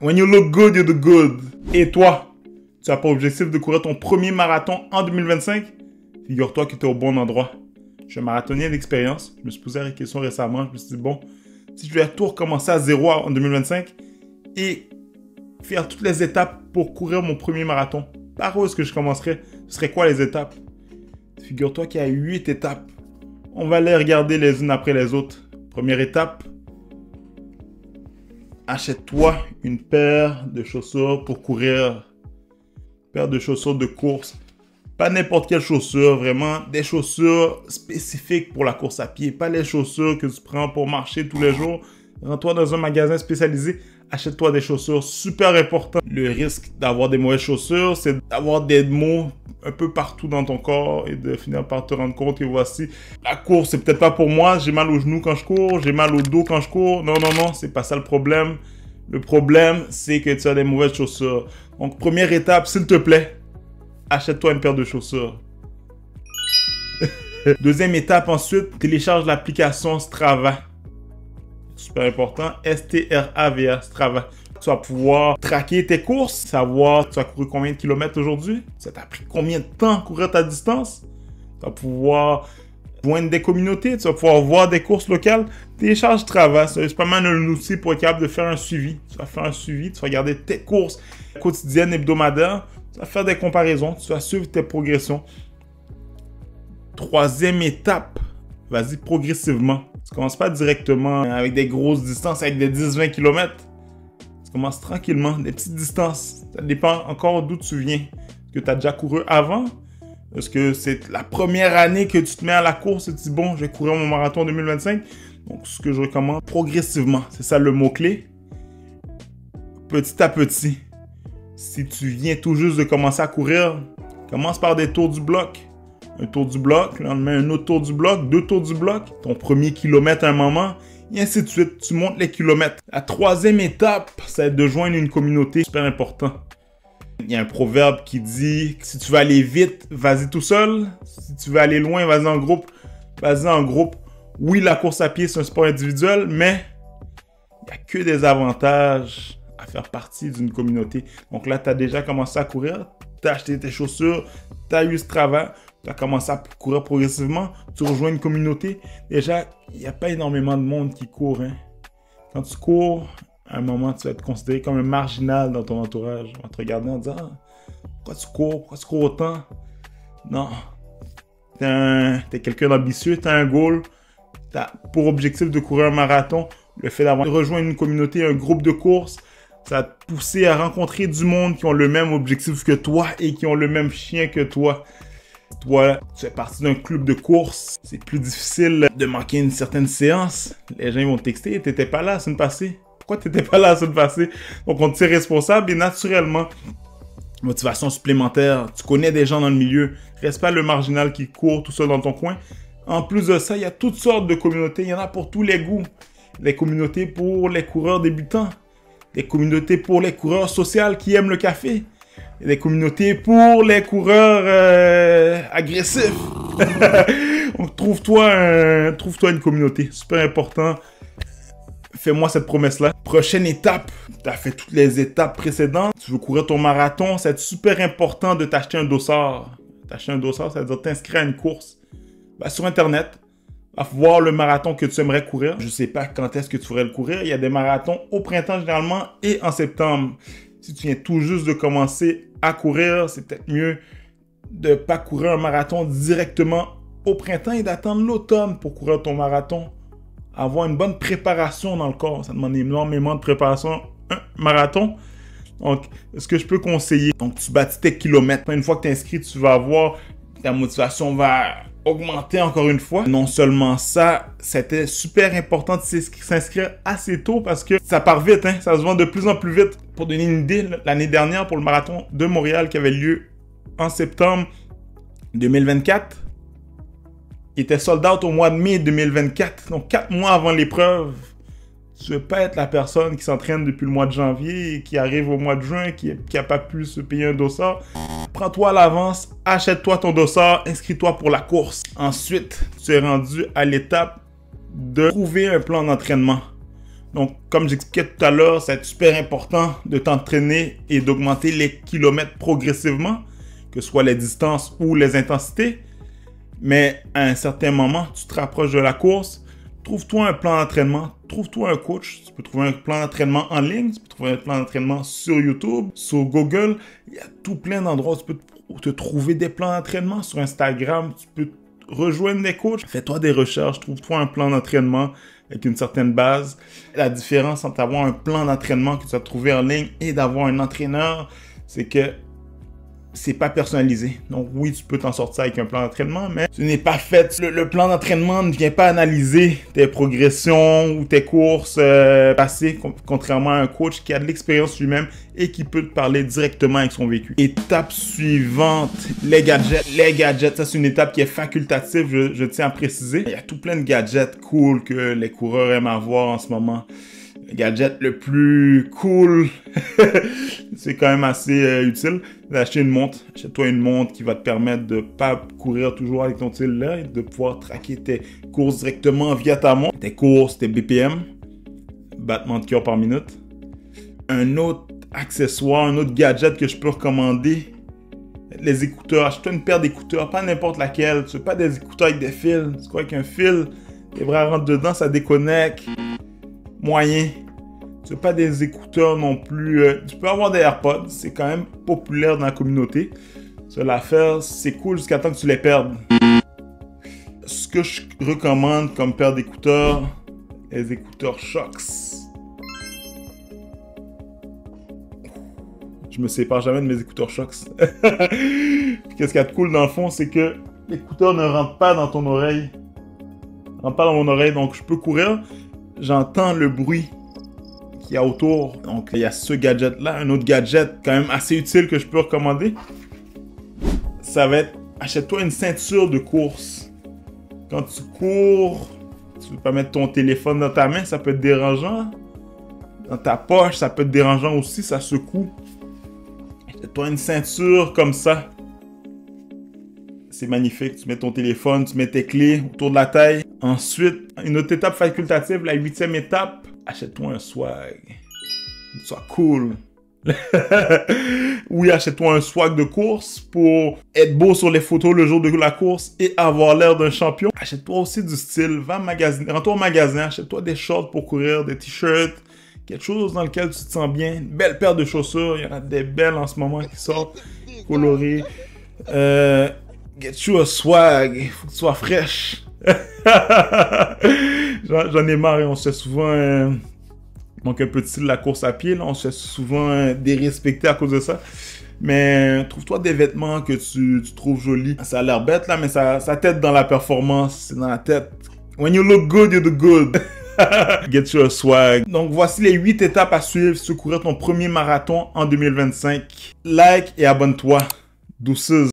When you look good, you do good. Et toi, tu as pour objectif de courir ton premier marathon en 2025? Figure-toi que tu es au bon endroit. Je suis un marathonien d'expérience. Je me suis posé la question récemment. Je me suis dit, bon, si je vais tout recommencer à zéro en 2025 et faire toutes les étapes pour courir mon premier marathon, par où est-ce que je commencerais? Ce serait quoi les étapes? Figure-toi qu'il y a 8 étapes. On va les regarder les unes après les autres. Première étape, achète-toi une paire de chaussures pour courir. Une paire de chaussures de course. Pas n'importe quelle chaussure, vraiment des chaussures spécifiques pour la course à pied. Pas les chaussures que tu prends pour marcher tous les jours. Rends-toi dans un magasin spécialisé, achète-toi des chaussures. Super important. Le risque d'avoir des mauvaises chaussures, c'est d'avoir des maux un peu partout dans ton corps et de finir par te rendre compte que voici, la course, c'est peut-être pas pour moi. J'ai mal aux genoux quand je cours, j'ai mal au dos quand je cours. Non, non, non, c'est pas ça le problème. Le problème, c'est que tu as des mauvaises chaussures. Donc, première étape, s'il te plaît, achète-toi une paire de chaussures. Deuxième étape, ensuite, télécharge l'application Strava. Super important, S-T-R-A-V-A, Strava. Tu vas pouvoir traquer tes courses, savoir tu as couru combien de kilomètres aujourd'hui, ça t'a pris combien de temps courir ta distance. Tu vas pouvoir joindre des communautés, tu vas pouvoir voir des courses locales. Télécharge Strava, c'est pas mal un outil pour être capable de faire un suivi. Tu vas faire un suivi, tu vas regarder tes courses quotidiennes, hebdomadaires. Tu vas faire des comparaisons, tu vas suivre tes progressions. Troisième étape, vas-y progressivement. Tu commences pas directement avec des grosses distances, avec des 10-20 km. Tu commences tranquillement, des petites distances. Ça dépend encore d'où tu viens. Est-ce que tu as déjà couru avant? Est-ce que c'est la première année que tu te mets à la course et tu dis, bon, je vais courir mon marathon en 2025? Donc, ce que je recommande, progressivement. C'est ça le mot-clé. Petit à petit. Si tu viens tout juste de commencer à courir, commence par des tours du bloc. Un tour du bloc, le lendemain un autre tour du bloc, 2 tours du bloc, ton premier kilomètre à un moment, et ainsi de suite. Tu montes les kilomètres. La troisième étape, c'est de joindre une communauté. Super important. Il y a un proverbe qui dit que si tu veux aller vite, vas-y tout seul. Si tu veux aller loin, vas-y en groupe. Vas-y en groupe. Oui, la course à pied, c'est un sport individuel, mais il n'y a que des avantages à faire partie d'une communauté. Donc là, tu as déjà commencé à courir, tu as acheté tes chaussures, tu as eu ce travail. Tu as commencé à courir progressivement, tu rejoins une communauté. Déjà, il n'y a pas énormément de monde qui court. Hein. Quand tu cours, à un moment, tu vas être considéré comme un marginal dans ton entourage. On va te regarder en disant ah, pourquoi tu cours? Pourquoi tu cours autant? Non. Tu es quelqu'un d'ambitieux, tu as un goal, tu as pour objectif de courir un marathon. Le fait d'avoir rejoint une communauté, un groupe de course, ça va te pousser à rencontrer du monde qui ont le même objectif que toi et qui ont le même chien que toi. Toi, tu fais partie d'un club de course, c'est plus difficile de manquer une certaine séance. Les gens vont te texter, t'étais pas là la semaine passée. Pourquoi t'étais pas là la semaine passée? Donc on te tient responsable et naturellement, motivation supplémentaire. Tu connais des gens dans le milieu. Reste pas le marginal qui court tout seul dans ton coin. En plus de ça, il y a toutes sortes de communautés. Il y en a pour tous les goûts. Les communautés pour les coureurs débutants. Des communautés pour les coureurs sociaux qui aiment le café. Il y a des communautés pour les coureurs agressifs. Donc, trouve-toi une communauté. Super important. Fais-moi cette promesse-là. Prochaine étape. Tu as fait toutes les étapes précédentes. Tu veux courir ton marathon. C'est super important de t'acheter un dossard. T'acheter un dossard, ça veut dire t'inscrire à une course. Va sur Internet. Va voir le marathon que tu aimerais courir. Je ne sais pas quand est-ce que tu ferais le courir. Il y a des marathons au printemps généralement et en septembre. Si tu viens tout juste de commencer à courir, c'est peut-être mieux de ne pas courir un marathon directement au printemps et d'attendre l'automne pour courir ton marathon. Avoir une bonne préparation dans le corps. Ça demande énormément de préparation, un marathon. Donc, ce que je peux conseiller, donc tu bâtis tes kilomètres. Une fois que tu es inscrit, tu vas voir, ta motivation va augmenter encore une fois. Non seulement ça, c'était super important de s'inscrire assez tôt parce que ça part vite, hein? Ça se vend de plus en plus vite. Pour donner une idée, l'année dernière, pour le marathon de Montréal qui avait lieu en septembre 2024, il était sold out au mois de mai 2024. Donc, 4 mois avant l'épreuve. Tu ne veux pas être la personne qui s'entraîne depuis le mois de janvier et qui arrive au mois de juin, qui n'a pas pu se payer un dossard. Prends-toi à l'avance, achète-toi ton dossard, inscris-toi pour la course. Ensuite, tu es rendu à l'étape de trouver un plan d'entraînement. Donc, comme j'expliquais tout à l'heure, c'est super important de t'entraîner et d'augmenter les kilomètres progressivement, que ce soit les distances ou les intensités. Mais à un certain moment, tu te rapproches de la course, trouve-toi un plan d'entraînement, trouve-toi un coach. Tu peux trouver un plan d'entraînement en ligne, tu peux trouver un plan d'entraînement sur YouTube, sur Google. Il y a tout plein d'endroits où tu peux te trouver des plans d'entraînement. Sur Instagram, tu peux rejoindre des coachs. Fais-toi des recherches, trouve-toi un plan d'entraînement avec une certaine base. La différence entre avoir un plan d'entraînement que tu vas trouver en ligne et d'avoir un entraîneur, c'est que c'est pas personnalisé. Donc oui, tu peux t'en sortir avec un plan d'entraînement, mais ce n'est pas fait. Le plan d'entraînement ne vient pas analyser tes progressions ou tes courses passées, contrairement à un coach qui a de l'expérience lui-même et qui peut te parler directement avec son vécu. Étape suivante, les gadgets. Les gadgets, ça c'est une étape qui est facultative, je tiens à préciser. Il y a tout plein de gadgets cool que les coureurs aiment avoir en ce moment. Le gadget le plus cool, c'est quand même assez utile, d'acheter une montre. Achète-toi une montre qui va te permettre de pas courir toujours avec ton cellulaire et de pouvoir traquer tes courses directement via ta montre. Tes courses, tes BPM, battements de cœur par minute. Un autre accessoire, un autre gadget que je peux recommander, les écouteurs. Achète-toi une paire d'écouteurs, pas n'importe laquelle. Tu veux pas des écouteurs avec des fils. Tu crois qu'un fil, tes bras rentrent dedans, ça déconnecte. Moyen. Tu veux pas des écouteurs non plus. Tu peux avoir des AirPods, c'est quand même populaire dans la communauté. Cela faire, c'est cool jusqu'à temps que tu les perdes. Ce que je recommande comme paire d'écouteurs, les écouteurs Shokz. Je me sépare jamais de mes écouteurs Shokz. Qu'est-ce qu'il y a de cool dans le fond, c'est que l'écouteur ne rentre pas dans ton oreille. Ne rentre pas dans mon oreille, donc je peux courir. J'entends le bruit qu'il y a autour. Donc, il y a ce gadget-là. Un autre gadget quand même assez utile que je peux recommander. Ça va être, achète-toi une ceinture de course. Quand tu cours, tu veux pas mettre ton téléphone dans ta main, ça peut être dérangeant. Dans ta poche, ça peut être dérangeant aussi, ça secoue. Achète-toi une ceinture comme ça. C'est magnifique. Tu mets ton téléphone, tu mets tes clés autour de la taille. Ensuite, une autre étape facultative, la 8e étape, achète-toi un swag. Sois cool. Oui, achète-toi un swag de course pour être beau sur les photos le jour de la course et avoir l'air d'un champion. Achète-toi aussi du style. Va magasiner. Rends-toi au magasin, achète-toi des shorts pour courir, des t-shirts. Quelque chose dans lequel tu te sens bien. Une belle paire de chaussures. Il y en a des belles en ce moment qui sortent. Colorées. Get you a swag. Il faut que tu sois fraîche. J'en ai marre. On se fait souvent... donc un peu de style la course à pied. Là, on se fait souvent dérespecter à cause de ça. Mais trouve-toi des vêtements que tu trouves jolis. Ça a l'air bête là, mais ça t'aide dans la performance. C'est dans la tête. When you look good, you do good. Get your swag. Donc voici les 8 étapes à suivre si tu veux courir ton premier marathon en 2025. Like et abonne-toi. Douceuse.